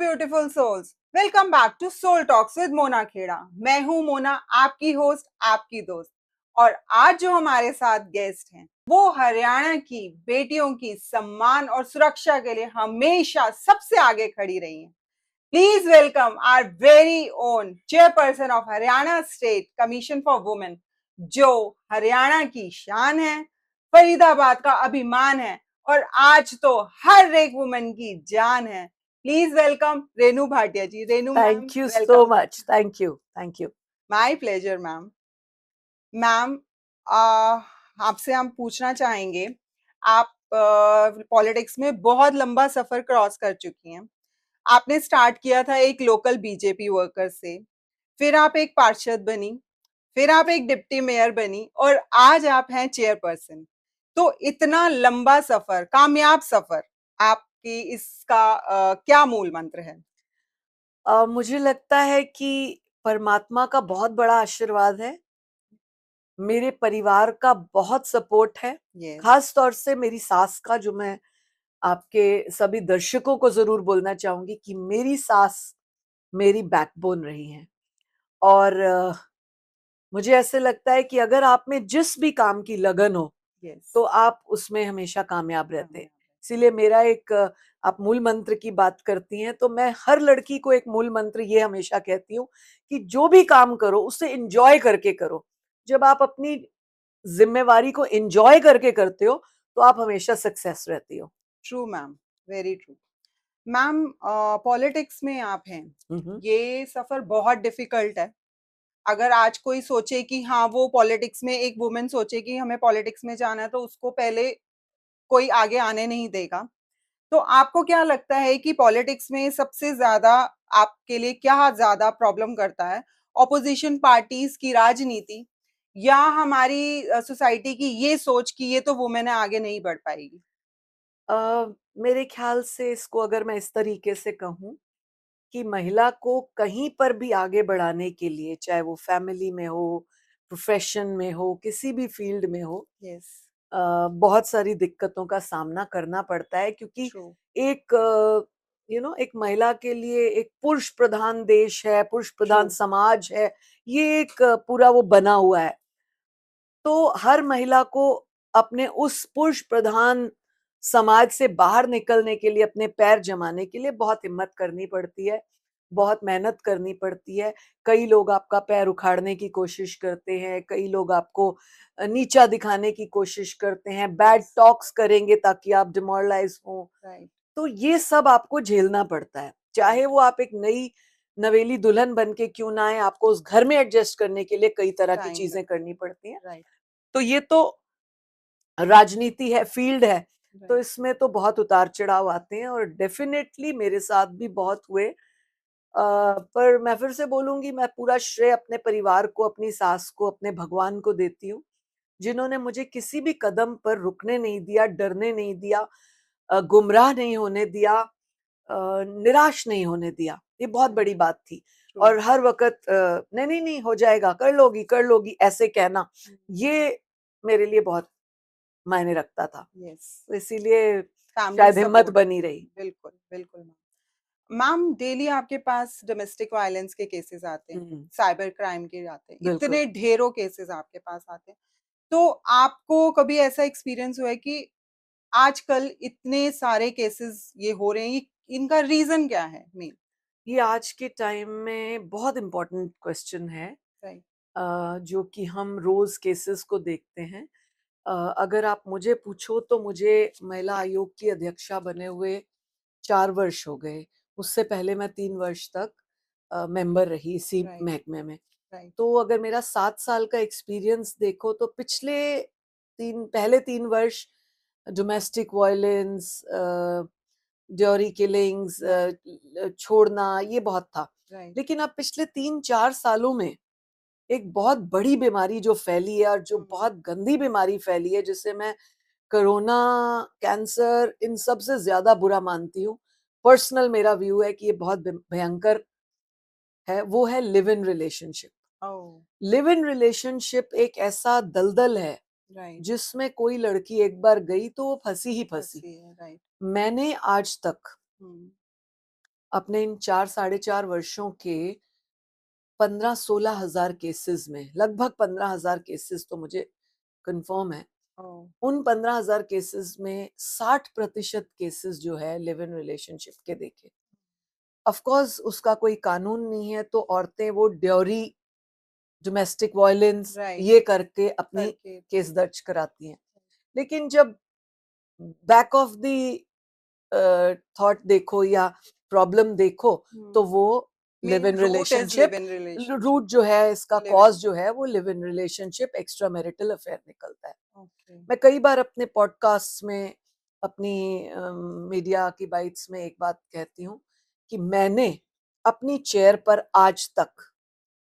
Beautiful souls, welcome back to Soul Talks with Mona Khera. मैं हूं मोना, आपकी होस्ट, आपकी दोस्त। और आज जो हमारे साथ गेस्ट हैं वो हरियाणा की बेटियों की सम्मान और सुरक्षा के लिए हमेशा सबसे आगे खड़ी रही हैं। Please welcome our very own chairperson of Haryana state commission for women, जो हरियाणा की शान है, फरीदाबाद का अभिमान है और आज तो हर एक वुमेन की जान है। Please welcome Renu Bhatia ji. Renu ma'am, Thank you so welcome. much. Thank you. Thank you. My pleasure ma'am. Ma'am, आपसे हम पूछना चाहेंगे, आप पॉलिटिक्स में बहुत लंबा सफर क्रॉस कर चुकी हैं। आपने स्टार्ट किया था एक लोकल बीजेपी वर्कर से, फिर आप एक पार्षद बनी, फिर आप एक डिप्टी मेयर बनी और आज आप हैं चेयरपर्सन। तो इतना लंबा सफर, कामयाब सफर, आपकी इसका क्या मूल मंत्र है? मुझे लगता है कि परमात्मा का बहुत बड़ा आशीर्वाद है, मेरे परिवार का बहुत सपोर्ट है, यस। खास तौर से मेरी सास का, जो मैं आपके सभी दर्शकों को जरूर बोलना चाहूंगी कि मेरी सास मेरी बैकबोन रही हैं। और मुझे ऐसे लगता है कि अगर आप में जिस भी काम की लगन हो यस। तो आप उसमें हमेशा कामयाब रहते हैं। इसीलिए मेरा एक आप मूल मंत्र की बात करती हैं, तो मैं हर लड़की को एक मूल मंत्र ये हमेशा कहती हूँ कि जो भी काम करो उसे एंजॉय करके करो। जब आप अपनी जिम्मेवारी को एंजॉय करके करते हो तो आप हमेशा सक्सेस रहती हो। True ma'am, very true. Ma'am, politics में आप हैं, हम्म। ये सफर बहुत डिफिकल्ट है। अगर आज कोई सोचे कि हाँ वो पॉलिटिक्स में, एक वुमेन सोचे कि हमें पॉलिटिक्स में जाना है, तो उसको पहले कोई आगे आने नहीं देगा। तो आपको क्या लगता है कि पॉलिटिक्स में सबसे ज्यादा आपके लिए क्या ज्यादा प्रॉब्लम करता है? ऑपोजिशन पार्टीज की राजनीति, या हमारी सोसाइटी की ये सोच कि ये तो वुमेन है, आगे नहीं बढ़ पाएगी? मेरे ख्याल से इसको अगर मैं इस तरीके से कहूँ कि महिला को कहीं पर भी आगे बढ़ाने के लिए, चाहे वो फैमिली में हो, प्रोफेशन में हो, किसी भी फील्ड में हो, यस। बहुत सारी दिक्कतों का सामना करना पड़ता है, क्योंकि ट्रू। एक एक महिला के लिए एक पुरुष प्रधान देश है, पुरुष ट्रू। प्रधान समाज है, ये एक पूरा वो बना हुआ है। तो हर महिला को अपने उस पुरुष प्रधान समाज से बाहर निकलने के लिए, अपने पैर जमाने के लिए बहुत हिम्मत करनी पड़ती है, बहुत मेहनत करनी पड़ती है। कई लोग आपका पैर उखाड़ने की कोशिश करते हैं, कई लोग आपको नीचा दिखाने की कोशिश करते हैं, बैड टॉक्स करेंगे ताकि आप डिमोरलाइज हो। राइट। तो ये सब आपको झेलना पड़ता है, चाहे वो आप एक नई नवेली दुल्हन बन के क्यों ना आए, आपको उस घर में एडजस्ट करने के लिए कई तरह की टाइम चीजें लगता करनी पड़ती हैं। है। राइट। तो ये तो राजनीति है, फील्ड है, तो राइट। इसमें तो बहुत उतार चढ़ाव आते हैं और डेफिनेटली मेरे साथ भी बहुत हुए। पर मैं फिर से बोलूंगी, मैं पूरा श्रेय अपने परिवार को, अपनी सास को, अपने भगवान को देती हूँ, जिन्होंने मुझे किसी भी कदम पर रुकने नहीं दिया, डरने नहीं दिया, गुमराह नहीं होने दिया, निराश नहीं होने दिया। ये बहुत बड़ी बात थी। ट्रू। और हर वक्त नहीं नहीं नहीं हो जाएगा, कर लोगी ऐसे कहना, ये मेरे लिए बहुत मायने रखता था। यस। तो इसीलिए फैमिली शायद हिम्मत सपोर्ट। बनी रही। बिल्कुल बिल्कुल मैम। मैम, डेली आपके पास डोमेस्टिक वायलेंस के केसेस आते हैं, साइबर क्राइम के आते हैं, बिल्कुल। इतने ढेरों केसेस आपके पास आते हैं। तो आपको कभी ऐसा एक्सपीरियंस हुआ है कि आजकल इतने सारे केसेस ये हो रहे हैं, इनका रीजन क्या है मेन? ये आज के टाइम में बहुत इम्पोर्टेंट क्वेश्चन है, राइट। जो कि हम रोज केसेस को देखते हैं। अगर आप मुझे पूछो तो मुझे महिला आयोग की अध्यक्षा बने हुए 4 वर्ष हो गए। उससे पहले मैं 3 वर्ष तक मेंबर रही इसी राइट। महकमे में। राइट। तो अगर मेरा 7 साल का एक्सपीरियंस देखो तो पहले 3 वर्ष डोमेस्टिक वायलेंस, ड्योरी किलिंग्स, छोड़ना, ये बहुत था। राइट। लेकिन अब पिछले 3-4 सालों में एक बहुत बड़ी बीमारी जो फैली है, और जो बहुत गंदी बीमारी फैली है, जिसे मैं कोरोना, कैंसर, इन सब से ज्यादा बुरा मानती हूँ। पर्सनल मेरा व्यू है कि ये बहुत भयंकर है, वो है live in relationship. Oh. Live in relationship एक ऐसा दलदल है राइट। जिसमें कोई लड़की एक बार गई तो वो फंसी ही फंसी। फंसी है। राइट। मैंने आज तक अपने इन 4 साढ़े 4 वर्षों के 15-16 हजार केसेस में, लगभग 15 हजार केसेस तो मुझे कंफर्म है, उन 15 हजार केसेस में 60% केसेस जो है लिव इन रिलेशनशिप के देखे। ऑफ कोर्स उसका कोई कानून नहीं है, तो औरतें वो ड्योरी, डोमेस्टिक वायलेंस ये करके अपनी केस दर्ज कराती हैं। लेकिन जब बैक ऑफ द थॉट देखो या प्रॉब्लम देखो, तो वो लिव इन रिलेशनशिप, रूट जो है इसका, कॉज जो है वो live in relationship, extra marital affair निकलता है। मैं कई बार अपने पॉडकास्ट में, अपनी मीडिया की बाइट्स में एक बात कहती हूँ कि मैंने अपनी चेयर पर आज तक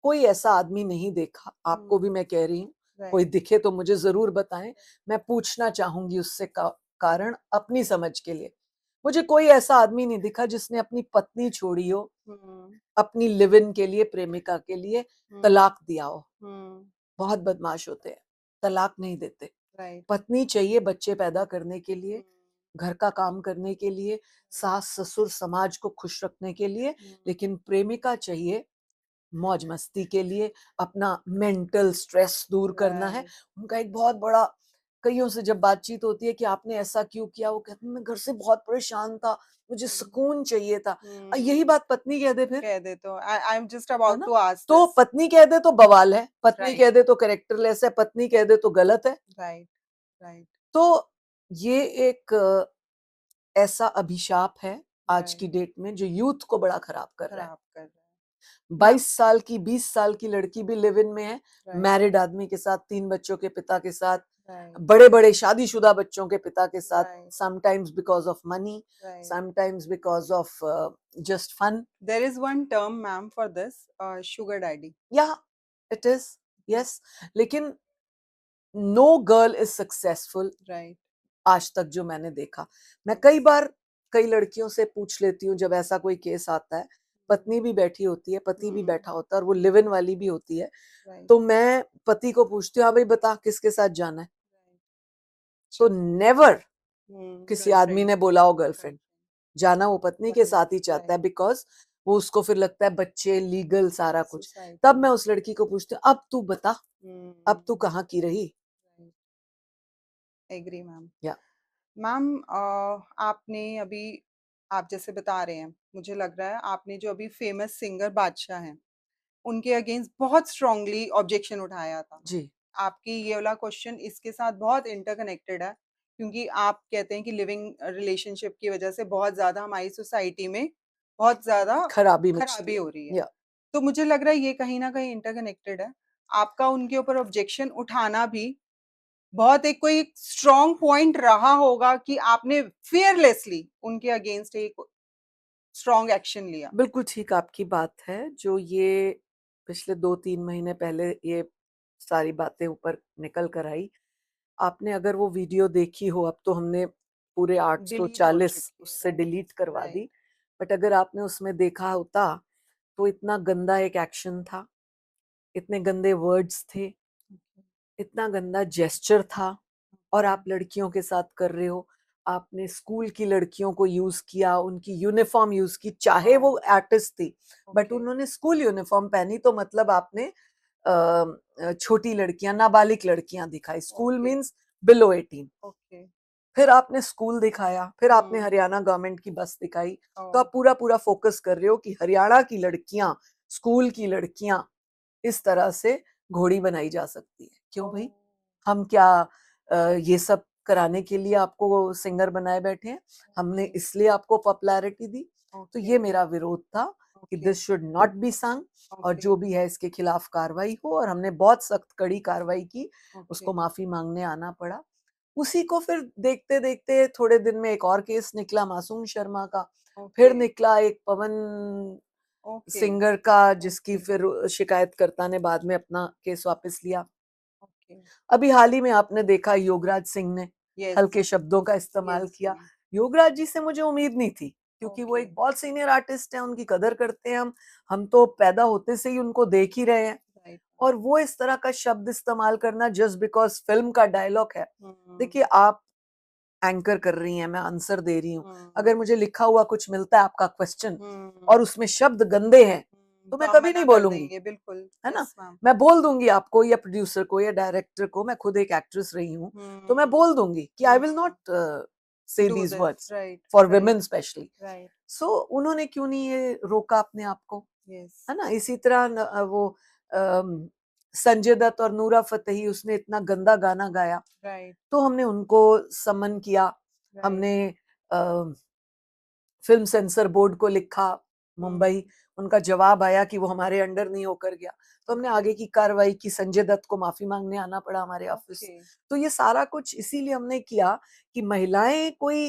कोई ऐसा आदमी नहीं देखा, आपको भी मैं कह रही हूँ, कोई दिखे तो मुझे जरूर बताएं, मैं पूछना चाहूंगी उससे कारण अपनी समझ के लिए। मुझे कोई ऐसा आदमी नहीं दिखा जिसने अपनी पत्नी छोड़ी हो अपनी लिव इन के लिए, प्रेमिका के लिए, तलाक दिया हो। बहुत बदमाश होते हैं, तलाक नहीं देते। पत्नी चाहिए बच्चे पैदा करने के लिए, घर का काम करने के लिए, सास ससुर समाज को खुश रखने के लिए, लेकिन प्रेमिका चाहिए मौज मस्ती के लिए, अपना मेंटल स्ट्रेस दूर करना है। उनका एक बहुत बड़ा, कईयों से जब बातचीत होती है कि आपने ऐसा क्यों किया, वो कहते हैं मैं घर से बहुत परेशान था, मुझे सुकून चाहिए था। यही बात पत्नी कह दे, फिर कह दे तो I am just about to ask, तो पत्नी कह दे तो बवाल है, पत्नी कह दे तो कैरेक्टरलेस है, पत्नी कह दे तो गलत है। राइट। तो ये एक ऐसा अभिशाप है आज की डेट में जो यूथ को बड़ा खराब कर रहा है। 22 साल की 20 साल की लड़की भी लिव इन में है, मैरिड आदमी के साथ, 3 बच्चों के पिता के साथ, बड़े बड़े शादीशुदा बच्चों के पिता के साथ, sometimes because of money, sometimes because of just fun. There is one term ma'am for this, sugar daddy. या इट इज, यस, लेकिन नो गर्ल इज सक्सेसफुल आज तक जो मैंने देखा। मैं कई बार कई लड़कियों से पूछ लेती हूँ, जब ऐसा कोई केस आता है, पत्नी भी बैठी होती है, पति भी बैठा होता है, और वो लिव इन वाली भी होती है, तो मैं पति को पूछती हूँ, हाँ भाई बता किसके साथ जाना है, तो नेवर किसी आदमी ने बोला हो गर्लफ्रेंड, जाना वो पत्नी के साथ ही चाहता है, बिकॉज वो उसको फिर लगता है बच्चे, लीगल सारा कुछ। तब मैं उस लड़की को पूछती हूँ, अब तू बता, अब तू कहाँ की रही। Agree ma'am. मैम आपने अभी, आप जैसे बता रहे हैं, मुझे लग रहा है आपने जो अभी फेमस सिंगर बादशाह हैं उनके अगेंस्ट बहुत स्ट्रांगली ऑब्जेक्शन उठाया था जी। आपकी ये वाला क्वेश्चन इसके साथ बहुत इंटरकनेक्टेड है, क्योंकि आप कहते हैं कि लिविंग रिलेशनशिप की वजह से बहुत ज्यादा हमारी सोसाइटी में बहुत ज्यादा खराबी हो रही है। तो मुझे लग रहा है ये कहीं ना कहीं इंटरकनेक्टेड है। आपका उनके ऊपर ऑब्जेक्शन उठाना भी बहुत एक कोई स्ट्रॉन्ग पॉइंट रहा होगा कि आपने फियरलेसली उनके अगेंस्ट एक स्ट्रॉन्ग एक्शन लिया। बिल्कुल ठीक आपकी बात है। जो ये पिछले 2-3 महीने पहले ये सारी बातें ऊपर निकल कर आई, आपने अगर वो वीडियो देखी हो, अब तो हमने पूरे 840 उससे डिलीट करवा दी, बट अगर आपने उसमें देखा होता तो इतना गंदा एक एक्शन था, इतने गंदे वर्ड्स थे, इतना गंदा जेस्चर था, और आप लड़कियों के साथ कर रहे हो। आपने स्कूल की लड़कियों को यूज किया, उनकी यूनिफॉर्म यूज की, चाहे वो आर्टिस्ट थी, बट उन्होंने स्कूल यूनिफॉर्म पहनी, तो मतलब आपने छोटी लड़कियां, नाबालिग लड़कियां दिखाई। School means below 18। फिर आपने स्कूल दिखाया, फिर आपने हरियाणा गवर्नमेंट की बस दिखाई, तो आप पूरा पूरा फोकस कर रहे हो कि हरियाणा की लड़कियां, स्कूल की लड़कियां इस तरह से घोड़ी बनाई जा सकती है। क्यों भाई, हम क्या ये सब कराने के लिए आपको सिंगर बनाए बैठे हैं? हमने इसलिए आपको पॉपुलैरिटी दी। तो ये मेरा विरोध था कि दिस शुड नॉट बी संग, और जो भी है इसके खिलाफ कार्रवाई हो, और हमने बहुत सख्त कड़ी कार्रवाई की, उसको माफी मांगने आना पड़ा। उसी को फिर देखते देखते थोड़े दिन में एक और केस निकला मासूम शर्मा का, फिर निकला एक पवन सिंगर का, जिसकी फिर शिकायतकर्ता ने बाद में अपना केस वापस लिया। अभी हाल ही में आपने देखा योगराज सिंह ने हल्के शब्दों का इस्तेमाल किया। योगराज जी से मुझे उम्मीद नहीं थी, क्योंकि वो एक बहुत सीनियर आर्टिस्ट है, उनकी कदर करते हैं हम तो पैदा होते से ही उनको देख ही रहे हैं, और वो इस तरह का शब्द इस्तेमाल करना जस्ट बिकॉज फिल्म का डायलॉग है। देखिए, आप एंकर कर रही हैं, मैं आंसर दे रही हूँ, हम्म, अगर मुझे लिखा हुआ कुछ मिलता है आपका क्वेश्चन हम्म, और उसमें शब्द गंदे हैं तो तो मैं हम कभी मना नहीं कर बोलूंगी, देंगे, बिल्कुल। है ना? Yes ma'am. मैं बोल दूंगी आपको या प्रोड्यूसर को या डायरेक्टर को, मैं खुद एक एक्ट्रेस रही हूँ, तो मैं बोल दूंगी कि I will not say do these this, words right, for right, women specially. Right. So उन्होंने क्यों नहीं ये रोका अपने आप को, यस। है ना? इसी तरह वो अम, संजय दत्त और नूरा फतेही, उसने इतना गंदा गाना गाया राइट, तो हमने उनको समन किया, राइट। हमने फिल्म सेंसर बोर्ड को लिखा मुंबई, उनका जवाब आया कि वो हमारे अंडर नहीं होकर गया, तो हमने आगे की कार्रवाई की, संजय दत्त को माफी मांगने आना पड़ा हमारे ऑफिस। ओके। तो ये सारा कुछ इसीलिए हमने किया कि महिलाएं कोई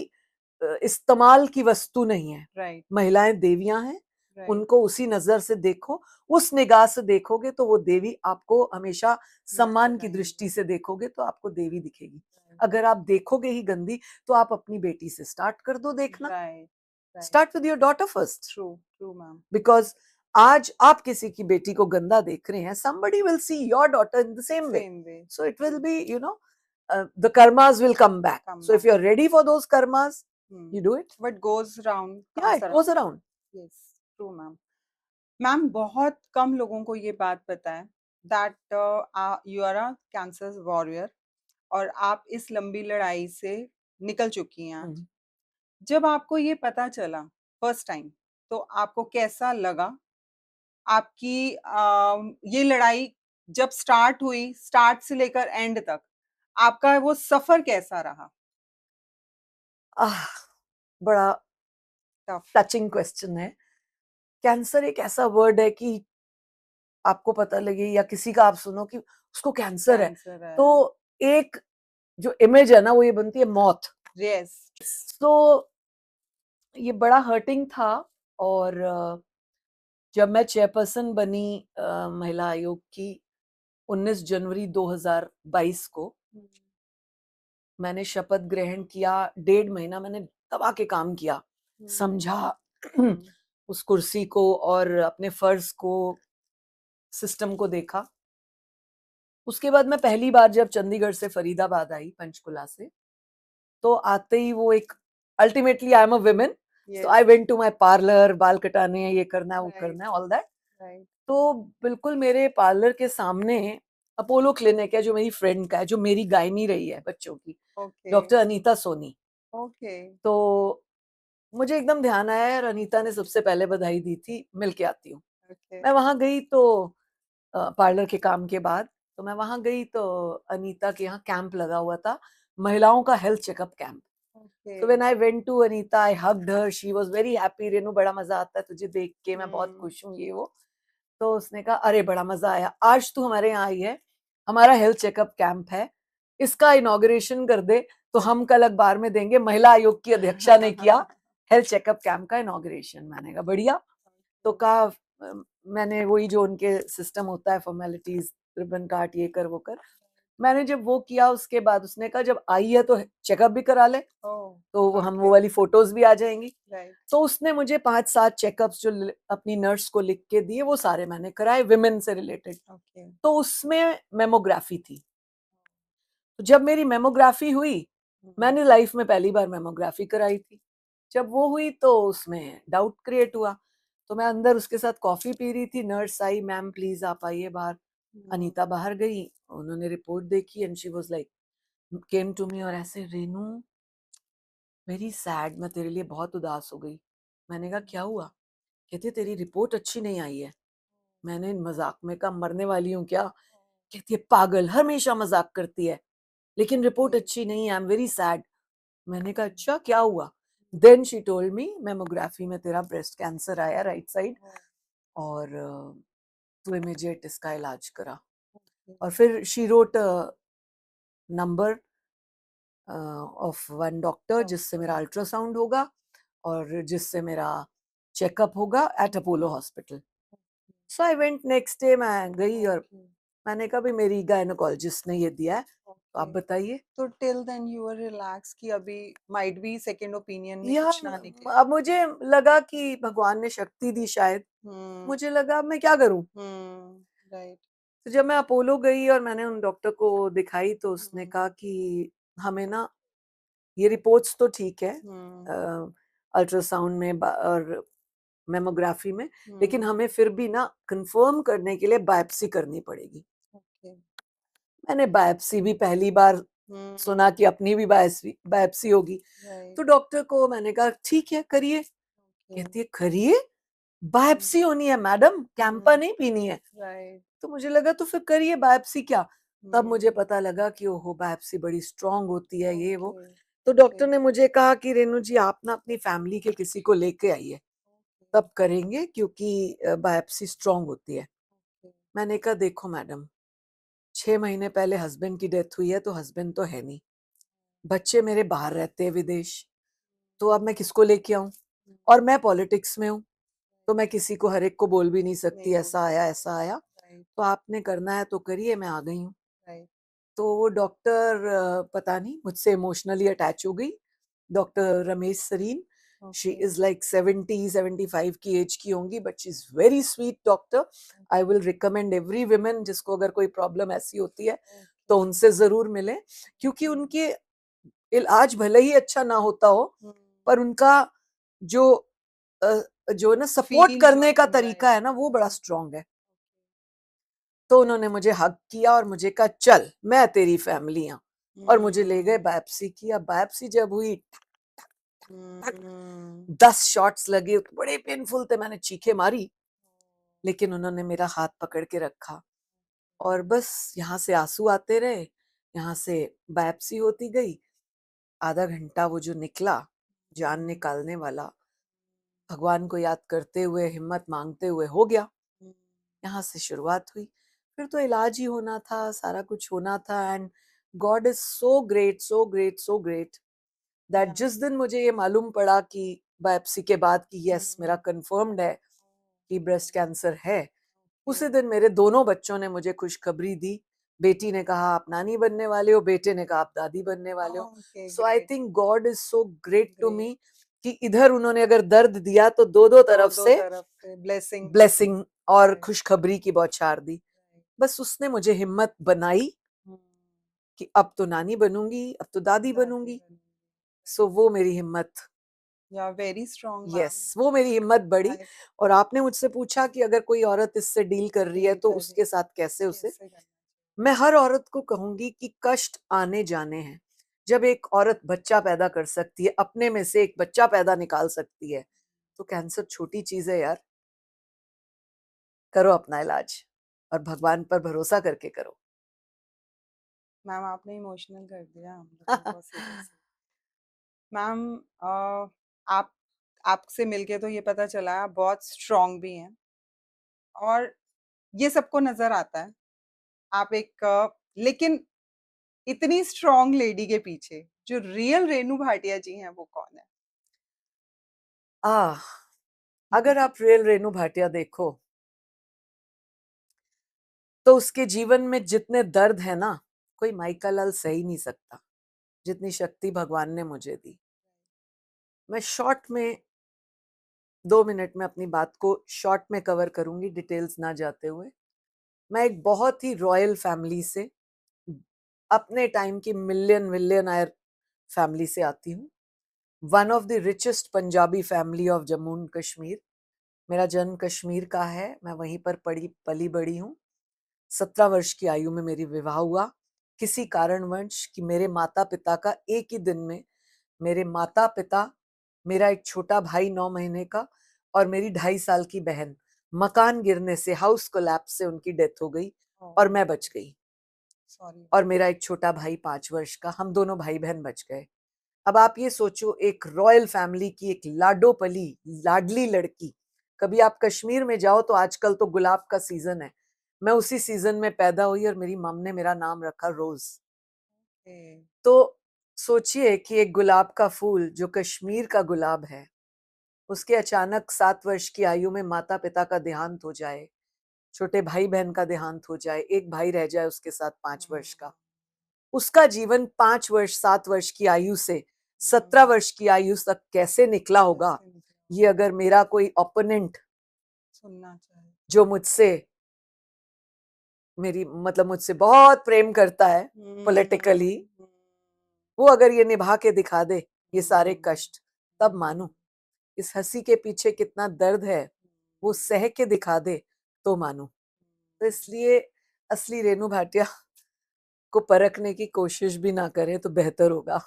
इस्तेमाल की वस्तु नहीं है, राइट, महिलाएं देवियां हैं, राइट। उनको उसी नजर से देखो, उस निगाह से देखोगे तो वो देवी आपको हमेशा सम्मान नजर की आएंगे। दृष्टि से देखोगे तो आपको देवी दिखेगी। राइट, अगर आप देखोगे ही गंदी तो आप अपनी बेटी से स्टार्ट कर दो देखना, right, right. Start with your daughter first, true, true ma'am. Because आज आप किसी की बेटी को गंदा देख रहे हैं, somebody will see your daughter in the same way, same way. so it will be, the karmas will come back, come so if back. you're ready for those karmas, you do it. What goes round Yeah, comes it goes around. around. Yes, true ma'am. Ma'am, बहुत कम लोगों को ये बात पता है that you are a cancer warrior, और आप इस लंबी लड़ाई से निकल चुकी हैं आज। हम्म। जब आपको ये पता चला फर्स्ट टाइम, तो आपको कैसा लगा? आपकी ये लड़ाई जब स्टार्ट हुई, स्टार्ट से लेकर एंड तक, आपका वो सफर कैसा रहा? आह, बड़ा टफ। टचिंग क्वेश्चन है। कैंसर एक ऐसा वर्ड है कि आपको पता लगे या किसी का आप सुनो कि उसको कैंसर है, कैंसर है। तो एक जो इमेज है ना वो ये बनती है मौत। यस। तो ये बड़ा हर्टिंग था। और जब मैं चेयरपर्सन बनी महिला आयोग की 19 जनवरी 2022 को, मैंने शपथ ग्रहण किया। 1.5 महीना मैंने दबा के काम किया, समझा उस कुर्सी को और अपने फर्ज को, सिस्टम को देखा। उसके बाद मैं पहली बार जब चंडीगढ़ से फरीदाबाद आई, पंचकुला से, तो आते ही वो एक, ultimately I am a women, so I went to my parlour, बाल कटाने हैं, ये करना है वो करना है, ऑल दैट। राइट। तो बिल्कुल मेरे पार्लर के सामने अपोलो क्लिनिक है जो मेरी फ्रेंड का है, जो मेरी गायनी रही है बच्चों की, okay, doctor Anita Soni. Okay, तो मुझे एकदम ध्यान आया यार, अनीता ने सबसे पहले बधाई दी थी, मिल के आती हूँ। ओके। मैं वहां गई तो पार्लर के काम के बाद, तो मैं वहां गई तो अनीता के यहाँ कैंप लगा हुआ था, महिलाओं का health checkup camp. Okay. So when I went to Anita, I hugged her. She was very happy. Renu, बड़ा मजा आता है तुझे देख के, मैं बहुत खुश हूँ, ये वो। तो उसने कहा अरे बड़ा मजा आया, आज तू हमारे यहाँ आई है, हमारा हेल्थ चेकअप कैंप है, इसका इनॉग्रेशन कर दे। तो हम कल अखबार में देंगे महिला आयोग की अध्यक्षा ने किया हेल्थ चेकअप कैंप का इनॉग्रेशन। मैंने कहा बढ़िया। तो कहा मैंने वही जो उनके सिस्टम होता है, फॉर्मेलिटीज, रिबन काट, ये कर वो कर, मैंने जब वो किया उसके बाद उसने कहा जब आई है तो चेकअप भी करा ले, तो हम वो वाली फोटोज भी आ जाएंगी। राइट। तो उसने मुझे 5-7 चेकअप्स जो अपनी नर्स को लिख के दिए, वो सारे मैंने कराए, विमेन से रिलेटेड। ओके। तो उसमें मेमोग्राफी थी। तो जब मेरी मेमोग्राफी हुई, मैंने लाइफ में पहली बार मेमोग्राफी कराई थी, जब वो हुई तो उसमें डाउट क्रिएट हुआ। तो मैं अंदर उसके साथ कॉफी पी रही थी, नर्स आई, मैम प्लीज आप आइए बाहर। अनीता बाहर गई, उन्होंने रिपोर्ट देखी and she was like, came to me और ऐसे, रेनू वेरी सैड, मैं तेरे लिए बहुत उदास हो गई। मैंने कहा क्या हुआ? कहती तेरी रिपोर्ट अच्छी नहीं आई है। मैंने मजाक में कहा मरने वाली हूँ क्या? कहती है पागल, हमेशा मजाक करती है, लेकिन रिपोर्ट अच्छी नहीं है, आई एम वेरी सैड। मैंने कहा अच्छा क्या हुआ? Then she told me mammography में तेरा ब्रेस्ट कैंसर आया राइट साइड, और तू इमीडिएट इसका इलाज करा। और फिर she wrote number of one doctor जिससे मेरा अल्ट्रासाउंड होगा और जिससे मेरा चेकअप होगा at Apollo hospital. So I went next day, मैं गई और मैंने कहा भी मेरी गायनोकोलॉजिस्ट ने ये दिया है, तो आप बताइए। तो till then you were relax कि अभी माइट बी सेकंड ओपिनियन में या कुछ ना निकले। अब मुझे लगा कि भगवान ने शक्ति दी शायद, मुझे लगा अब मैं क्या करूं। राइट। तो जब मैं अपोलो गई और मैंने उन डॉक्टर को दिखाई तो उसने कहा कि हमें ना ये रिपोर्ट्स तो ठीक है हम्म अल्ट्रासाउंड में और मेमोग्राफी में, लेकिन हम्म हमें फिर भी ना कंफर्म करने के लिए बायोप्सी करनी पड़ेगी। ओके मैंने बायोप्सी भी पहली बार हम्म सुना कि अपनी भी बायोप्सी होगी। राइट तो डॉक्टर को मैंने कहा ठीक है करिए। ओके कहती है करिए, बायोप्सी होनी है मैडम, कैंपा नहीं पीनी है। राइट तो मुझे लगा तो फिर करिए बायोप्सी क्या। तब मुझे हम्म पता लगा कि ओहो बायोप्सी बड़ी स्ट्रांग होती है ये वो। ओके तो ओके डॉक्टर ने मुझे कहा कि रेणु जी आप ना अपनी फैमिली के किसी को लेके आइए, तब करेंगे क्योंकि बायोप्सी स्ट्रांग होती है। मैंने कहा देखो मैडम, 6 महीने पहले हस्बैंड की डेथ हुई है तो हस्बैंड तो है नहीं, बच्चे मेरे बाहर रहते हैं विदेश, तो अब मैं किसको लेके आऊं, और मैं पॉलिटिक्स में हूँ, तो मैं किसी को हर एक को बोल भी नहीं सकती नहीं बोल ऐसा आया सकते ऐसा आया। राइट तो आपने करना है तो करिए, मैं आ गई हूँ। राइट तो वो डॉक्टर पता नहीं मुझसे इमोशनली अटैच हो गई। Doctor Ramesh Sarin, she okay is like 70-75 की एज की होंगी, but she is very sweet doctor. I will recommend every women जिसको अगर कोई प्रॉब्लम ऐसी होती है तो ओके उनसे जरूर मिले, क्योंकि उनके इलाज भले ही अच्छा ना होता हो पर उनका जो अ, जो ना सपोर्ट फील जो करने का तरीका है राइट ना वो बड़ा स्ट्रांग है। तो उन्होंने मुझे हग किया और मुझे कहा चल मैं तेरी फैमिली हूं, और मुझे ले गए बायोप्सी की। अब बायोप्सी जब हुई, 10 शॉट्स लगे, बड़े पेनफुल थे, मैंने चीखें मारी, लेकिन उन्होंने मेरा हाथ पकड़ के रखा और बस यहाँ से आंसू आते रहे, यहाँ से बायोप्सी होती गई। आधा घंटा वो जो निकला जान निकालने वाला, भगवान को याद करते हुए हिम्मत मांगते हुए हो गया। यहाँ से शुरुआत हुई, फिर तो इलाज ही होना था, सारा कुछ होना था। And God is so great so great so great that जिस दिन मुझे ये मालूम पड़ा कि बायोप्सी के बाद कि यस मेरा कंफर्म्ड है कि ब्रेस्ट कैंसर है, उसी दिन मेरे दोनों बच्चों ने मुझे खुशखबरी दी। बेटी ने कहा आप नानी बनने वाले हो, बेटे ने कहा आप दादी बनने वाले हो। Okay so I great think God is so great to great me कि इधर उन्होंने अगर दर्द दिया तो दो दो दो तरफ दो से तरफ से ब्लेसिंग ब्लेसिंग और राइट खुशखबरी की बौछार दी। बस उसने मुझे हिम्मत बनाई कि अब तो नानी बनूंगी, अब तो दादी दादी बनूंगी। बनी सो वो मेरी हिम्मत, you are very strong yes ma'am वो मेरी हिम्मत बढ़ी। आई और आपने मुझसे पूछा कि अगर कोई औरत इससे डील कर रही है डील तो कर रही उसके साथ कैसे उसे, कैसे करना मैं हर औरत को कहूंगी कि कष्ट आने जाने हैं। जब एक औरत बच्चा पैदा कर सकती है, अपने में से एक बच्चा पैदा निकाल सकती है, तो कैंसर छोटी चीज है यार। करो अपना इलाज और भगवान पर भरोसा करके करो। मैम आपने इमोशनल कर दिया हम लोगों को सीरियसली मैम आप आपसे मिलके तो ये पता चला आप बहुत स्ट्रांग भी हैं और ये सबको नजर आता है आप एक लेकिन इतनी स्ट्रांग लेडी के पीछे जो रियल रेनू भाटिया जी हैं वो कौन है आह, अगर आप रियल रेनू भाटिया देखो तो उसके जीवन में जितने दर्द है ना, कोई माइका लाल सह ही नहीं सकता जितनी शक्ति भगवान ने मुझे दी। मैं शॉर्ट में 2 मिनट में अपनी बात को शॉर्ट में कवर करूंगी, डिटेल्स ना जाते हुए। मैं एक बहुत ही रॉयल फैमिली से, अपने टाइम की मिलियन आयर फैमिली से आती हूँ। One of the richest Punjabi family of Jammu and Kashmir. मेरा जन्म कश्मीर का है, मैं वहीं पर पड़ी पली बड़ी हूँ। 17 वर्ष की आयु में मेरी विवाह हुआ, किसी कारणवश कि मेरे माता पिता का एक ही दिन में, मेरे माता पिता, मेरा एक छोटा भाई 9 महीने का और मेरी 2.5 साल की बहन, मकान गिरने से, हाउस कोलैप्स से उनकी डेथ हो गई और मैं बच गई। सॉरी और मेरा एक छोटा भाई 5 वर्ष का, हम दोनों भाई बहन बच गए। अब आप ये सोचो, एक रॉयल फैमिली की एक लाडोपली लाडली लड़की। कभी आप कश्मीर में जाओ तो आजकल तो गुलाब का सीजन है, मैं उसी सीजन में पैदा हुई और मेरी मम ने मेरा नाम रखा रोज। तो सोचिए कि एक गुलाब का फूल जो कश्मीर का गुलाब है, उसके अचानक 7 वर्ष की आयु में माता पिता का देहांत हो जाए, छोटे भाई बहन का देहांत हो जाए, एक भाई रह जाए उसके साथ 5 वर्ष का, उसका जीवन 5 वर्ष 7 वर्ष की आयु से 17 वर्ष की आयु तक कैसे निकला होगा, कैसे निकला ये अगर मेरा कोई ओपोनेंट सुनना चाहिए जो मुझसे मेरी मतलब मुझसे बहुत प्रेम करता है पॉलिटिकली, वो अगर ये निभा के दिखा दे ये सारे कष्ट, तब मानूं। इस हंसी के पीछे कितना दर्द है वो सह के दिखा दे तो मानूं। तो इसलिए असली रेणु भाटिया को परखने की कोशिश भी ना करें तो बेहतर होगा।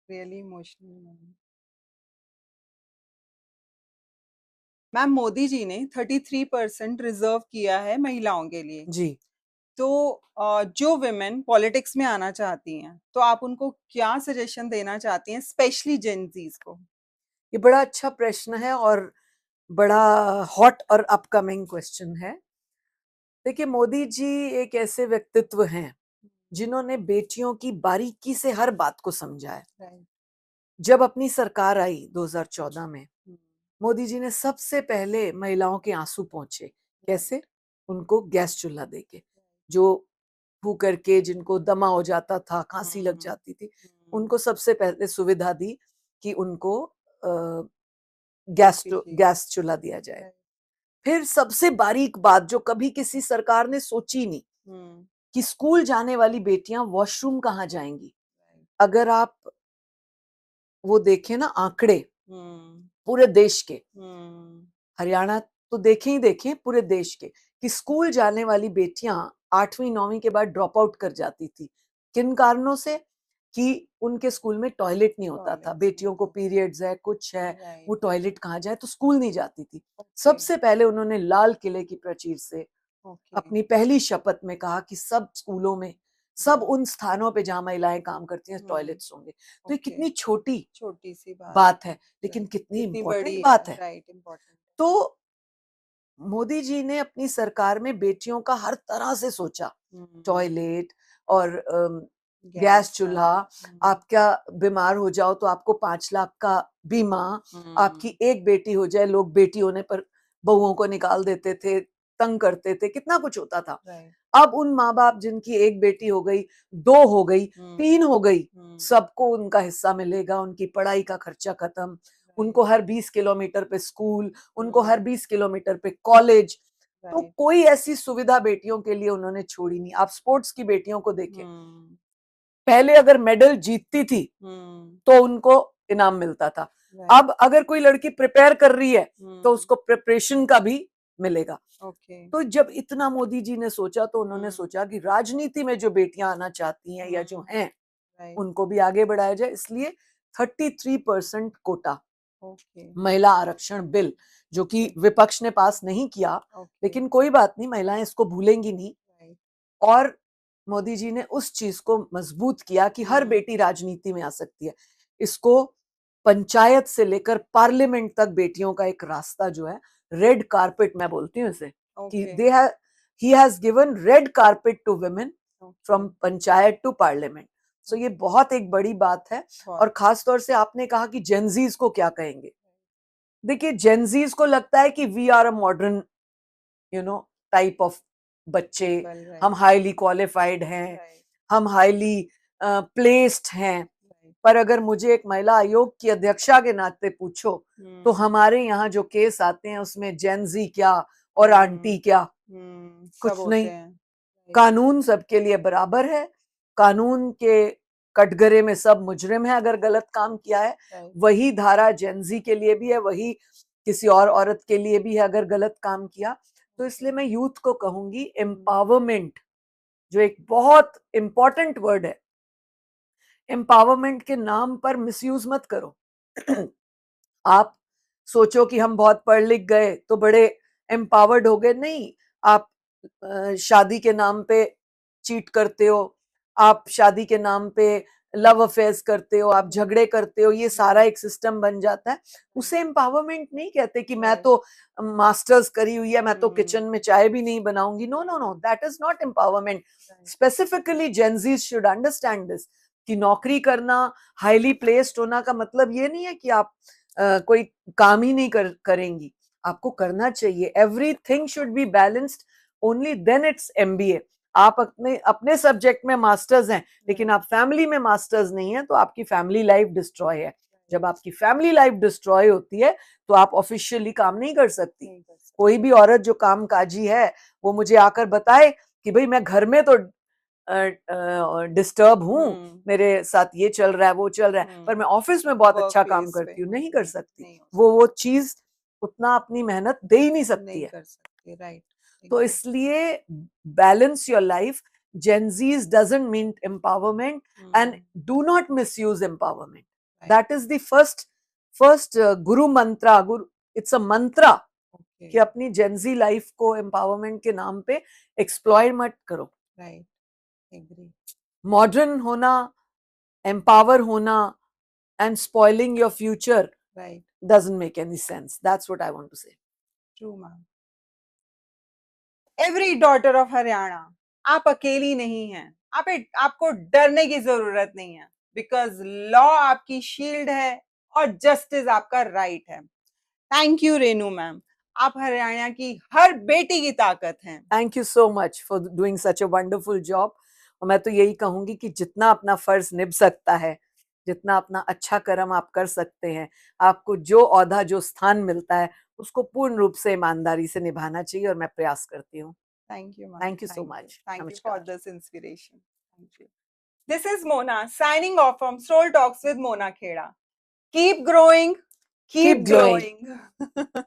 Really emotional. Ma'am, Modi ji ने 33% रिजर्व किया है महिलाओं के लिए। जी, तो जो विमेन पॉलिटिक्स में आना चाहती हैं, तो आप उनको क्या सजेशन देना चाहती हैं, स्पेशली जेनजीज को? ये बड़ा अच्छा प्रश्न है और बड़ा हॉट और अपकमिंग क्वेश्चन है। देखिए, मोदी जी एक ऐसे व्यक्तित्व हैं जिन्होंने बेटियों की बारीकी से हर बात को समझा है। राइट। जब अपनी सरकार आई 2014 में, मोदी जी ने सबसे पहले महिलाओं के आंसू पोंछे। कैसे? उनको गैस चूल्हा देके, जो फू करके जिनको दमा हो जाता था, खांसी लग जाती थी, उनको सबसे पहले सुविधा दी कि उनको गैस चूल्हा दिया जाए। फिर सबसे बारीक बात जो कभी किसी सरकार ने सोची नहीं, कि स्कूल जाने वाली बेटियां वॉशरूम कहाँ जाएंगी। अगर आप वो देखें ना आंकड़े पूरे देश के, हरियाणा तो देखें ही देखें, पूरे देश के, कि स्कूल जाने वाली बेटियां 8वीं 9वीं के बाद ड्रॉप आउट कर जाती थी। किन कारणों से? कि उनके स्कूल में टॉयलेट नहीं होता था, बेटियों को पीरियड्स है, कुछ है, वो टॉयलेट कहाँ जाए, तो स्कूल नहीं जाती थी। सबसे पहले उन्होंने लाल किले की प्राचीर से अपनी पहली शपथ में कहा कि सब स्कूलों में, सब उन स्थानों पे जहां महिलाएं काम करती हैं, टॉयलेट्स होंगे। तो ये कितनी छोटी सी बात है, लेकिन कितनी इम्पोर्टेंट बात है। Right, important. तो मोदी जी ने अपनी सरकार में बेटियों का हर तरह से सोचा, टॉयलेट और गैस चूल्हा। आप क्या बीमार हो जाओ तो आपको 5 लाख का बीमा, आपकी एक बेटी हो जाए, लोग बेटी होने पर बहुओं को निकाल देते थे, तंग करते थे, कितना कुछ होता था। अब उन माँ बाप जिनकी एक बेटी हो गई, 2 हो गई, 3 हो गई, सबको उनका हिस्सा मिलेगा, उनकी पढ़ाई का खर्चा खत्म, उनको हर 20 किलोमीटर पे स्कूल, उनको हर 20 किलोमीटर पे कॉलेज। तो कोई ऐसी सुविधा बेटियों के लिए उन्होंने छोड़ी नहीं। आप स्पोर्ट्स की बेटियों को देखें, पहले अगर मेडल जीतती थी तो उनको इनाम मिलता था। अब अगर कोई लड़की प्रिपेयर कर रही है तो उसको प्रिपरेशन का भी मिलेगा। तो जब इतना मोदी जी ने सोचा तो उन्होंने सोचा कि राजनीति में जो बेटियां आना चाहती हैं या जो हैं, उनको भी आगे बढ़ाया जाए। इसलिए 33% कोटा महिला आरक्षण बिल, जो कि विपक्ष ने पास नहीं किया, लेकिन कोई बात नहीं, महिलाएं इसको भूलेंगी नहीं। और मोदी जी ने उस चीज को मजबूत किया कि हर बेटी राजनीति में आ सकती है। इसको पंचायत से लेकर पार्लियामेंट तक बेटियों का एक रास्ता जो है, रेड कारपेट मैं बोलती हूँ इसे, कि he has given red carpet to women from panchayat to parliament. सो ये बहुत एक बड़ी बात है। और खास तौर से आपने कहा कि जेनजीज को क्या कहेंगे। देखिए, जेनजीज को लगता है कि we are a modern type of बच्चे, हम हाईली क्वालिफाइड हैं, हम हाईली प्लेस्ड हैं। पर अगर मुझे एक महिला आयोग की अध्यक्षा के नाते पूछो तो हमारे यहाँ जो केस आते हैं उसमें जेनजी क्या और आंटी क्या, कुछ नहीं। कानून सबके लिए बराबर है, कानून के कटघरे में सब मुजरिम है अगर गलत काम किया है। वही धारा जेनजी के लिए भी है, वही किसी और औरत के लिए भी है अगर गलत काम किया। तो इसलिए मैं यूथ को कहूंगी, एम्पावरमेंट जो एक बहुत इंपॉर्टेंट वर्ड है, एम्पावरमेंट के नाम पर मिसयूज मत करो। आप सोचो कि हम बहुत पढ़ लिख गए तो बड़े एम्पावर्ड हो गए, नहीं। आप शादी के नाम पे चीट करते हो, आप शादी के नाम पे लव अफेयर्स करते हो, आप झगड़े करते हो, ये सारा एक सिस्टम बन जाता है। उसे एम्पावरमेंट नहीं कहते कि मैं तो मास्टर्स करी हुई है, मैं तो किचन में चाय भी नहीं बनाऊंगी। No no no, that is not empowerment. Specifically Gen Zs should understand this, कि नौकरी करना, हाईली प्लेस्ड होना का मतलब ये नहीं है कि आप कोई काम ही नहीं करेंगी, आपको करना चाहिए। Everything should be balanced, only then it's MBA. आप अपने अपने सब्जेक्ट में मास्टर्स हैं लेकिन आप फैमिली में मास्टर्स नहीं है तो आपकी फैमिली लाइफ डिस्ट्रॉय है। जब आपकी फैमिली लाइफ डिस्ट्रॉय होती है तो आप ऑफिशियली काम नहीं कर सकती। कोई भी औरत जो काम काजी है वो मुझे आकर बताए कि भाई मैं घर में तो डिस्टर्ब हूँ, मेरे साथ ये चल रहा है वो चल रहा है, पर हम्म, मैं ऑफिस में बहुत अच्छा काम वर्कप्लेस पे करती हूँ, नहीं कर सकती। नहीं हो वो चीज उतना अपनी मेहनत दे ही नहीं सकती, सकती नहीं है। कर सकते, राइट। तो इसलिए balance your life. Gen Z's doesn't mean empowerment, and do not misuse empowerment. That is the first guru mantra. It's a mantra कि अपनी Gen Z लाइफ को empowerment के नाम पे exploit मत करो. Right, agree. Modern होना, empower होना, and spoiling your future doesn't make any sense. That's what I want to say. True, ma'am. Every daughter of Haryana, आप अकेली नहीं हैं। आपको डरने की जरूरत नहीं है, बिकॉज लॉ आपकी शील्ड है और जस्टिस आपका राइट है। थैंक यू रेनू मैम, आप हरियाणा की हर बेटी की ताकत हैं। Thank you so much for doing such a wonderful job. और मैं तो यही कहूंगी कि जितना अपना फर्ज निभ सकता है, जितना अपना अच्छा कर्म आप कर सकते हैं, आपको जो औहदा जो स्थान मिलता है उसको पूर्ण रूप से ईमानदारी से निभाना चाहिए, और मैं प्रयास करती हूँ। Thank you ma'am, thank you so much. Thank you for this inspiration. Thank you. This is Mona signing off from Soul Talks with Mona Khera. Keep growing, keep glowing.